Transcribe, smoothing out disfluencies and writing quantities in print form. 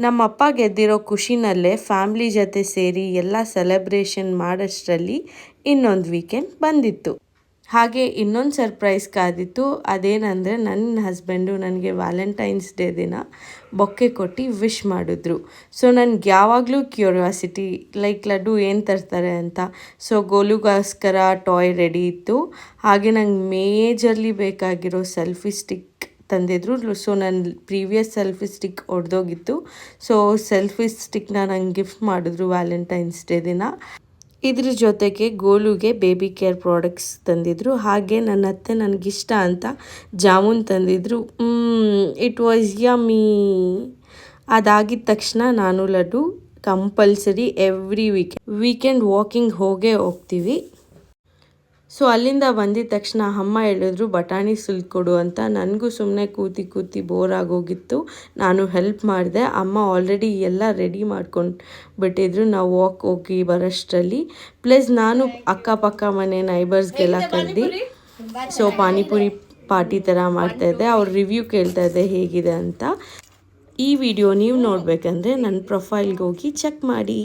ನಮ್ಮಪ್ಪ ಗೆದ್ದಿರೋ ಖುಷಿನಲ್ಲೇ ಫ್ಯಾಮ್ಲಿ ಜೊತೆ ಸೇರಿ ಎಲ್ಲ ಸೆಲೆಬ್ರೇಷನ್ ಮಾಡೋಷ್ಟರಲ್ಲಿ ಇನ್ನೊಂದು ವೀಕೆಂಡ್ ಬಂದಿತ್ತು. ಹಾಗೆ ಇನ್ನೊಂದು ಸರ್ಪ್ರೈಸ್ ಕಾದಿತ್ತು. ಅದೇನೆಂದರೆ ನನ್ನ ಹಸ್ಬೆಂಡು ನನಗೆ ವ್ಯಾಲೆಂಟೈನ್ಸ್ ಡೇ ದಿನ ಬೊಕ್ಕೆ ಕೊಟ್ಟು ವಿಶ್ ಮಾಡಿದ್ರು. ಸೊ ನನಗೆ ಯಾವಾಗಲೂ ಕ್ಯೂರಿಯಾಸಿಟಿ, ಲೈಕ್ ಲಡ್ಡು ಏನು ತರ್ತಾರೆ ಅಂತ. ಸೊ ಗೋಲುಗೋಸ್ಕರ ಟಾಯ್ ರೆಡಿ ಇತ್ತು. ಹಾಗೆ ನಂಗೆ ಮೇಜರ್ಲಿ ಬೇಕಾಗಿರೋ ಸೆಲ್ಫಿ ಸ್ಟಿಕ್ ತಂದಿದ್ರು. ಸೊ ನನ್ನ ಪ್ರೀವಿಯಸ್ ಸೆಲ್ಫಿ ಸ್ಟಿಕ್ ಒಡೆದೋಗಿತ್ತು. ಸೊ ಸೆಲ್ಫಿ ಸ್ಟಿಕ್ನ ನಂಗೆ ಗಿಫ್ಟ್ ಮಾಡಿದ್ರು ವ್ಯಾಲೆಂಟೈನ್ಸ್ ಡೇ ದಿನ. ಇದ್ರ ಜೊತೆಗೆ ಗೋಲುಗೆ ಬೇಬಿ ಕೇರ್ ಪ್ರಾಡಕ್ಟ್ಸ್ ತಂದಿದ್ರು. ಹಾಗೆ ನನ್ನ ಅತ್ತೆ ನನಗಿಷ್ಟ ಅಂತ ಜಾಮೂನ್ ತಂದಿದ್ರು. It was yummy. ಅದಾಗಿದ್ದ ತಕ್ಷಣ ನಾನು laddu compulsory every weekend walking ಹೋಗ್ತೀವಿ. ಸೊ ಅಲ್ಲಿಂದ ಬಂದಿದ್ದ ತಕ್ಷಣ ಅಮ್ಮ ಹೇಳಿದ್ರು ಬಟಾಣಿ ಸುಲ್ಕೊಡು ಅಂತ. ನನಗೂ ಸುಮ್ಮನೆ ಕೂತಿ ಬೋರ್ ಆಗೋಗಿತ್ತು. ನಾನು ಹೆಲ್ಪ್ ಮಾಡಿದೆ. ಅಮ್ಮ ಆಲ್ರೆಡಿ ಎಲ್ಲ ರೆಡಿ ಮಾಡ್ಕೊಂಡು ಬಿಟ್ಟಿದ್ರು ನಾವು ವಾಕ್ ಹೋಗಿ ಬರೋಷ್ಟರಲ್ಲಿ. ಪ್ಲಸ್ ನಾನು ಅಕ್ಕಪಕ್ಕ ಮನೆ ನೈಬರ್ಸ್ಗೆಲ್ಲ ಕರೆದು ಸೊ ಪಾನಿಪುರಿ ಪಾರ್ಟಿ ಥರ ಮಾಡ್ತಾಯಿದ್ದೆ. ಅವ್ರ ರಿವ್ಯೂ ಕೇಳ್ತಾ ಇದ್ದೆ ಹೇಗಿದೆ ಅಂತ. ಈ ವಿಡಿಯೋ ನೀವು ನೋಡಬೇಕಂದ್ರೆ ನನ್ನ ಪ್ರೊಫೈಲ್ಗೆ ಹೋಗಿ ಚೆಕ್ ಮಾಡಿ.